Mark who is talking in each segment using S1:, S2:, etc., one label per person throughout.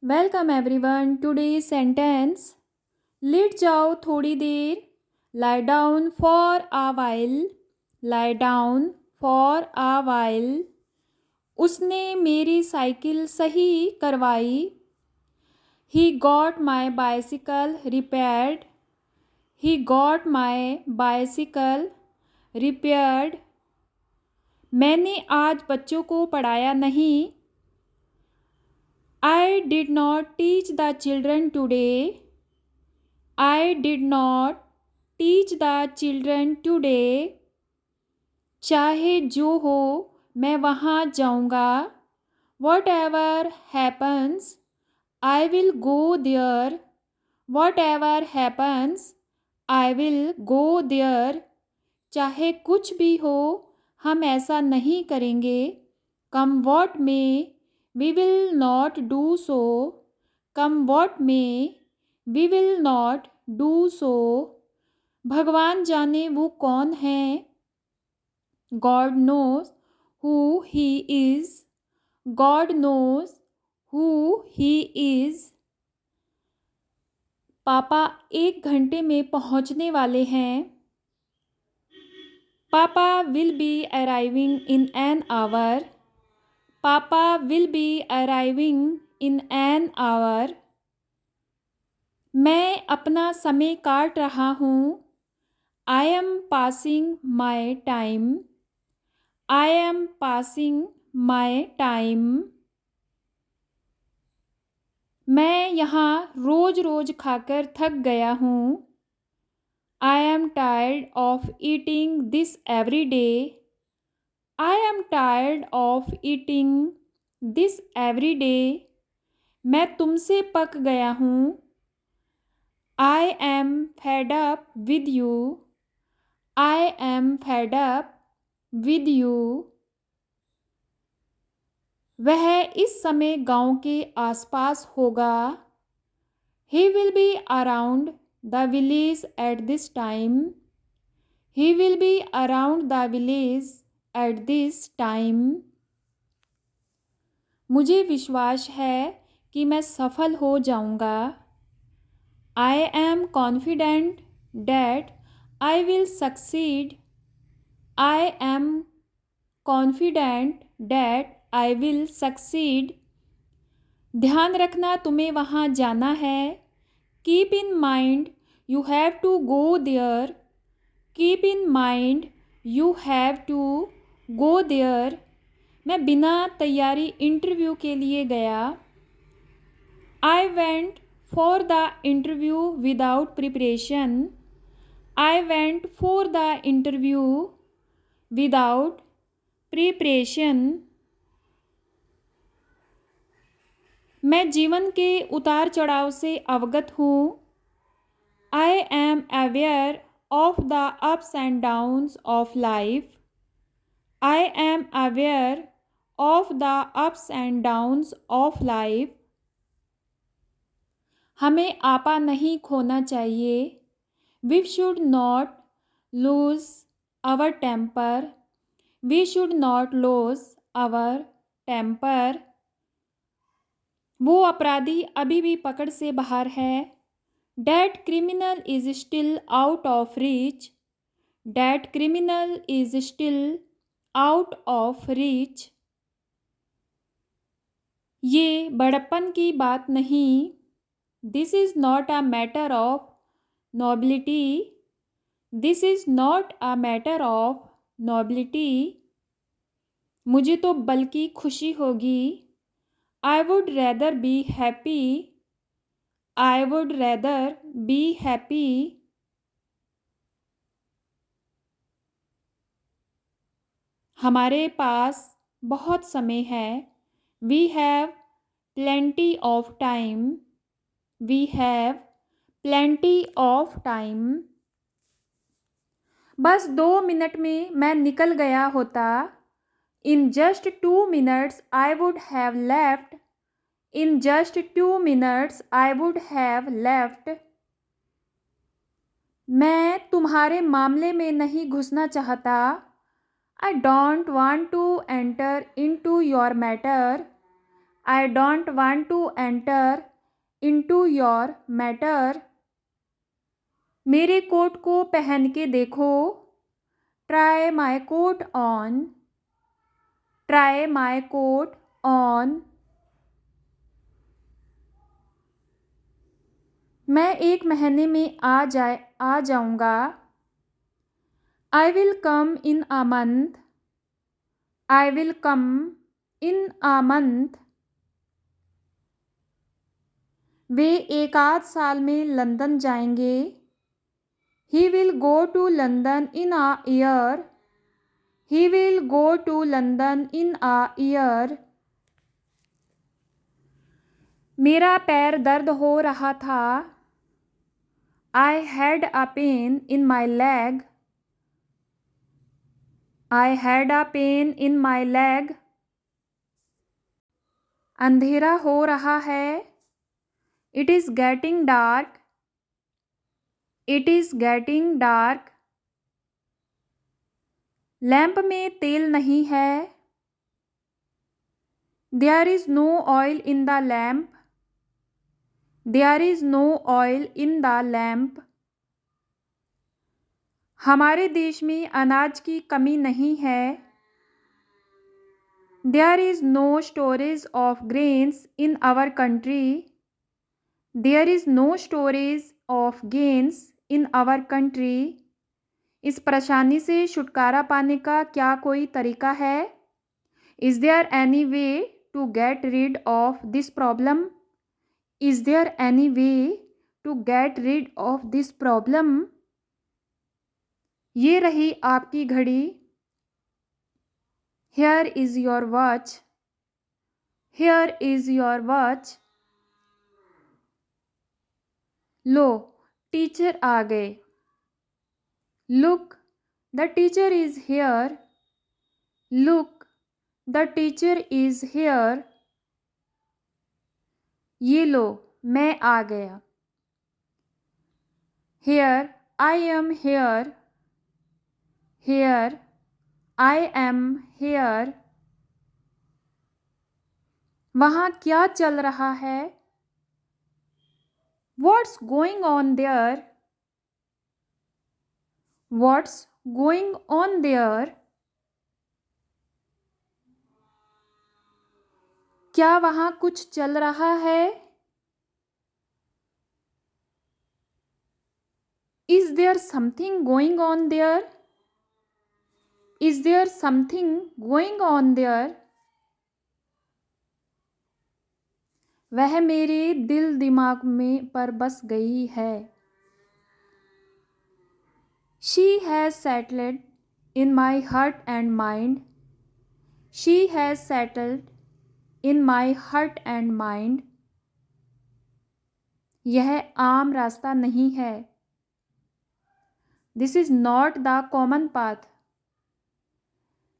S1: Welcome everyone. Today's sentence, लेट जाओ थोड़ी देर, lie down for a while, lie down for a while. उसने मेरी साइकिल सही करवाई, he got my bicycle repaired, he got my bicycle repaired. मैंने आज बच्चों को पढ़ाया नहीं, I did not teach the children today. I did not teach the children today. चाहे जो हो मैं वहाँ जाऊँगा, whatever happens I will go there, whatever happens I will go there. चाहे कुछ भी हो हम ऐसा नहीं करेंगे, come what may we will not do so, come what may we will not do so. भगवान जाने वो कौन है, God knows who he is, God knows who he is. पापा 1 घंटे में पहुंचने वाले हैं, पापा will be arriving in an hour, पापा will be arriving in an hour. मैं अपना समय काट रहा हूँ, I am passing my time, I am passing my time. मैं यहाँ रोज रोज खाकर थक गया हूँ, I am tired of eating this every day, I am tired of eating this every day. मैं तुमसे पक गया हूँ, I am fed up with you, I am fed up with you. वह इस समय गांव के आसपास होगा, He will be around the village at this time, He will be around the village at this time. मुझे विश्वास है कि मैं सफल हो जाऊंगा, I am confident that I will succeed, I am confident that I will succeed. ध्यान रखना तुम्हें वहाँ जाना है, Keep in mind you have to go there, Keep in mind you have to go there. मैं बिना तैयारी इंटरव्यू के लिए गया, I went for the interview without preparation, I went for the interview without preparation. मैं जीवन के उतार चढ़ाव से अवगत हूँ, I am aware of the ups and downs of life, I am aware of the ups and downs of life. हमें आपा नहीं खोना चाहिए, We should not lose our temper, We should not lose our temper. वो अपराधी अभी भी पकड़ से बाहर है, That criminal is still out of reach, That criminal is still out of reach. ये बड़प्पन की बात नहीं, This is not a matter of nobility, This is not a matter of nobility. मुझे तो बल्कि खुशी होगी, I would rather be happy, I would rather be happy. हमारे पास बहुत समय है, We have plenty of time, We have plenty of time. बस 2 मिनट में मैं निकल गया होता, In just 2 minutes I would have left, In just 2 minutes I would have left. मैं तुम्हारे मामले में नहीं घुसना चाहता, I don't want to enter into your matter, I don't want to enter into your matter. मेरे कोट को पहन के देखो. Try my coat on. Try my coat on. मैं 1 महीने में आ जाऊंगा. I will come in a month. I will come in a month. वे 1 आध साल में लंदन जाएंगे. He will go to London in a year. He will go to London in a year. मेरा पैर दर्द हो रहा था. I had a pain in my leg. I had a pain in my leg. अंधेरा हो रहा है. It is getting dark. It is getting dark. Lamp में तेल नहीं है. There is no oil in the lamp. There is no oil in the lamp. हमारे देश में अनाज की कमी नहीं है. There is no storage of grains in our country. There is no storage of grains in our country. इस परेशानी से छुटकारा पाने का क्या कोई तरीका है? Is there any way to get rid of this problem? Is there any way to get rid of this problem? ये रही आपकी घड़ी. Here is your watch. Here is your watch. लो, टीचर आ गए. Look, the teacher is here. Look, the teacher is here. ये लो, मैं आ गया. Here, I am here. Here, I am here. वहाँ क्या चल रहा है? What's going on there? What's going on there? क्या वहाँ कुछ चल रहा है? Is there something going on there? Is there something going on there? वह मेरे दिल दिमाग में पर बस गई है. She has settled in my heart and mind. She has settled in my heart and mind. यह आम रास्ता नहीं है. This is not the common path.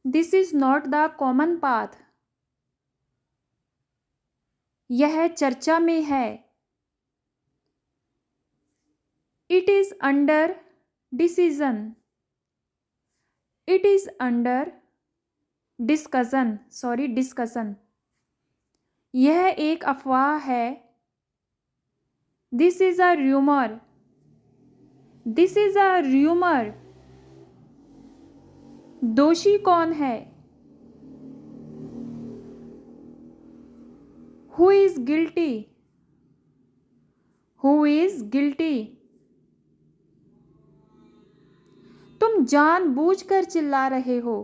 S1: This is not the common path. यह चर्चा में है. It is under decision. It is under discussion. Discussion. यह एक अफवाह है. This is a rumor. This is a rumor. दोषी कौन है? Who is guilty? Who is guilty? तुम जानबूझकर चिल्ला रहे हो.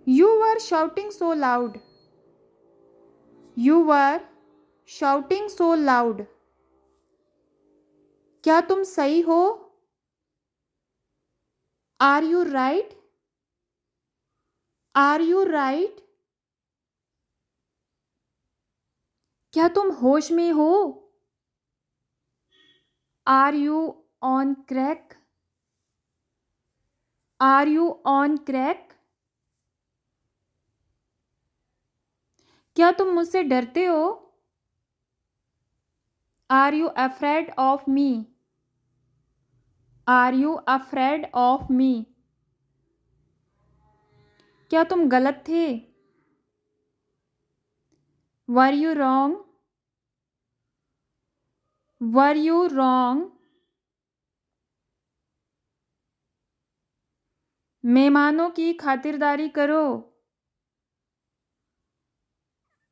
S1: You were shouting so loud. You were shouting so loud. क्या तुम सही हो? Are you right? Are you right? क्या तुम होश में हो? Are you on crack? Are you on crack? क्या तुम मुझसे डरते हो? Are you afraid of me? Are you afraid of me? क्या तुम गलत थे? Were you wrong? Were you wrong? मेहमानों की खातिरदारी करो।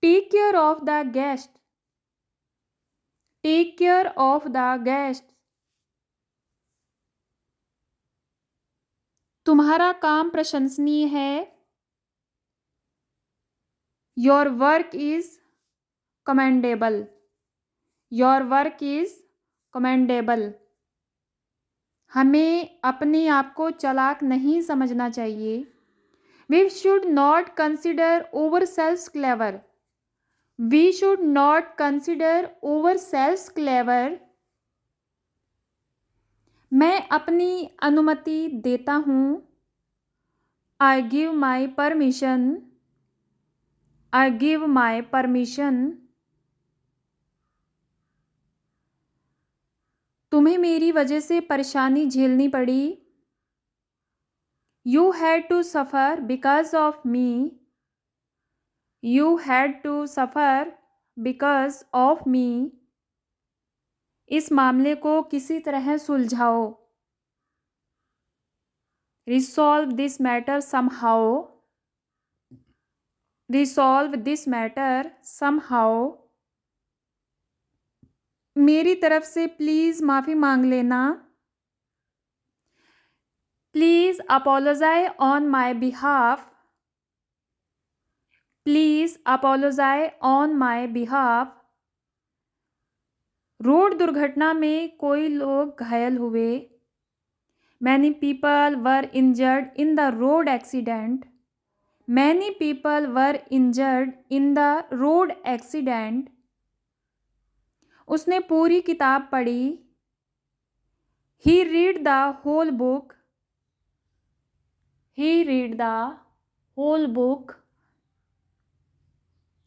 S1: Take care of the guest. Take care of the guest. तुम्हारा काम प्रशंसनीय है। Your work is commendable. Your work is commendable. हमें अपने आप को चालाक नहीं समझना चाहिए। We should not consider ourselves clever. We should not consider ourselves clever. मैं अपनी अनुमति देता हूँ। I give my permission. I give my permission. तुम्हें मेरी वजह से परेशानी झेलनी पड़ी। You had to suffer because of me. You had to suffer because of me. इस मामले को किसी तरह सुलझाओ। Resolve this matter somehow. Resolve this matter somehow. मेरी तरफ से प्लीज़ माफ़ी मांग लेना। Please apologize on my behalf. Please apologize on my behalf. Road दुर्घटना में कोई लोग घायल हुए। Many people were injured in the road accident. Many people were injured in the road accident. उसने पूरी किताब पढ़ी। He read the whole book. He read the whole book.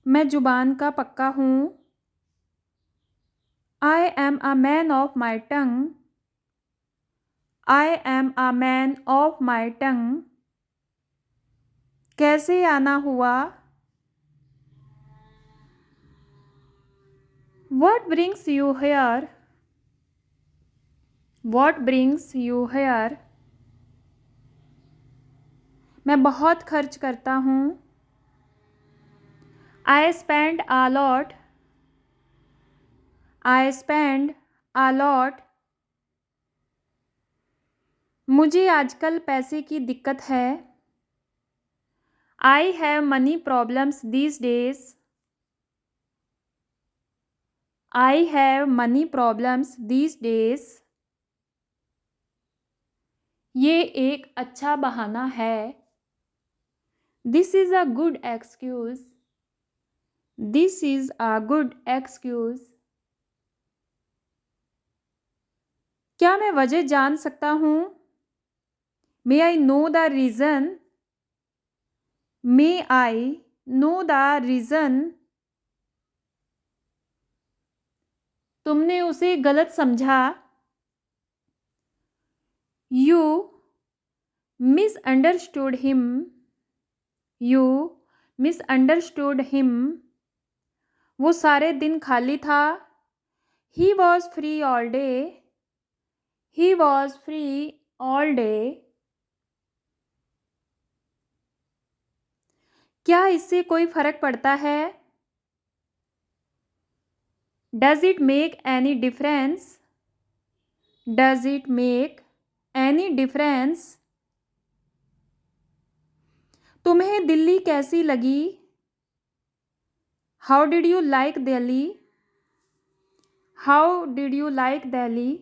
S1: मैं जुबान का पक्का हूँ। I am a man of my tongue. I am a man of my tongue. कैसे आना हुआ? What brings you here? What brings you here? मैं बहुत खर्च करता हूँ। I spend a lot. I spend a lot. मुझे आजकल पैसे की दिक्कत है। I have money problems these days. I have money problems these days. ये एक अच्छा बहाना है। This is a good excuse. This is a good excuse. क्या मैं वजह जान सकता हूँ? May I know the reason? May I know the reason? तुमने उसे गलत समझा। You misunderstood him. You misunderstood him. वो सारे दिन खाली था। He was free all day. He was free all day. क्या इससे कोई फर्क पड़ता है? Does it make any difference? Does it make any difference? तुम्हें दिल्ली कैसी लगी? How did you like Delhi? How did you like Delhi?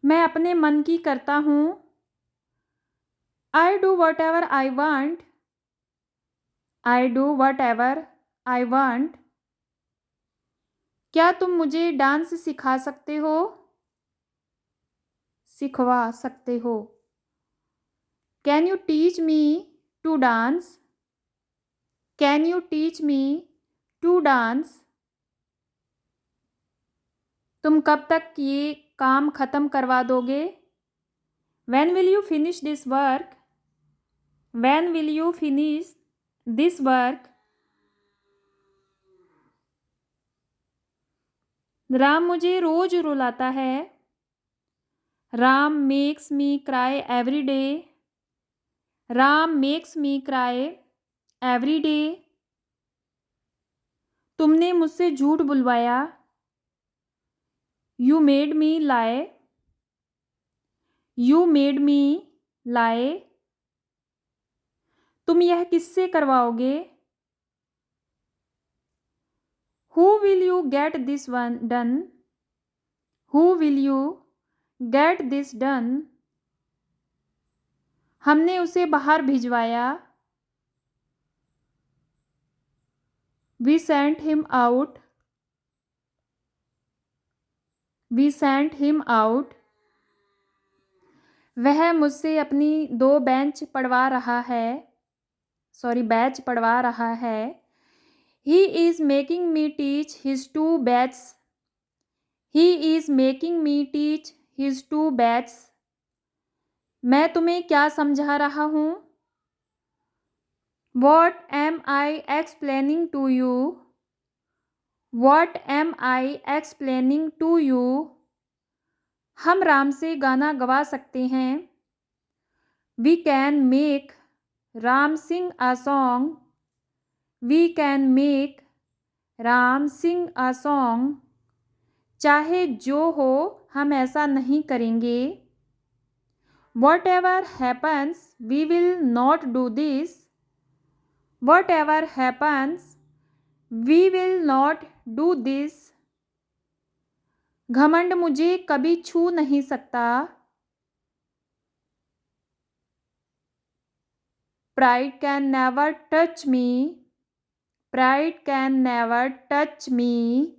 S1: मैं अपने मन की करता हूँ। I do whatever I want. I do whatever I want. क्या तुम मुझे डांस सिखा सकते हो? सिखवा सकते हो। Can you teach me to dance? Can you teach me to dance? तुम कब तक ये काम ख़त्म करवा दोगे? When will you finish this work? When will you finish this work? Ram मुझे रोज रुलाता है. Ram makes me cry every day. Ram makes me cry every day. तुमने मुझसे झूठ बुलवाया. You made me lie. You made me lie. तुम यह किससे करवाओगे? Who will you get this one done? Who will you get this done? हमने उसे बाहर भिजवाया. We sent him out. We sent him out. वह मुझसे अपनी 2 बैच पढ़वा रहा है. He is making me teach his 2 batches. He is making me teach his 2 batches. मैं तुम्हें क्या समझा रहा हूँ? What am I explaining to you? What am I explaining to you? हम राम से गाना गवा सकते हैं. We can make Ram sing a song. We can make Ram sing a song. चाहे जो हो हम ऐसा नहीं करेंगे. Whatever happens, we will not do this. Whatever happens, we will not do this. घमंड मुझे कभी छू नहीं सकता. Pride can never touch me. Pride can never touch me.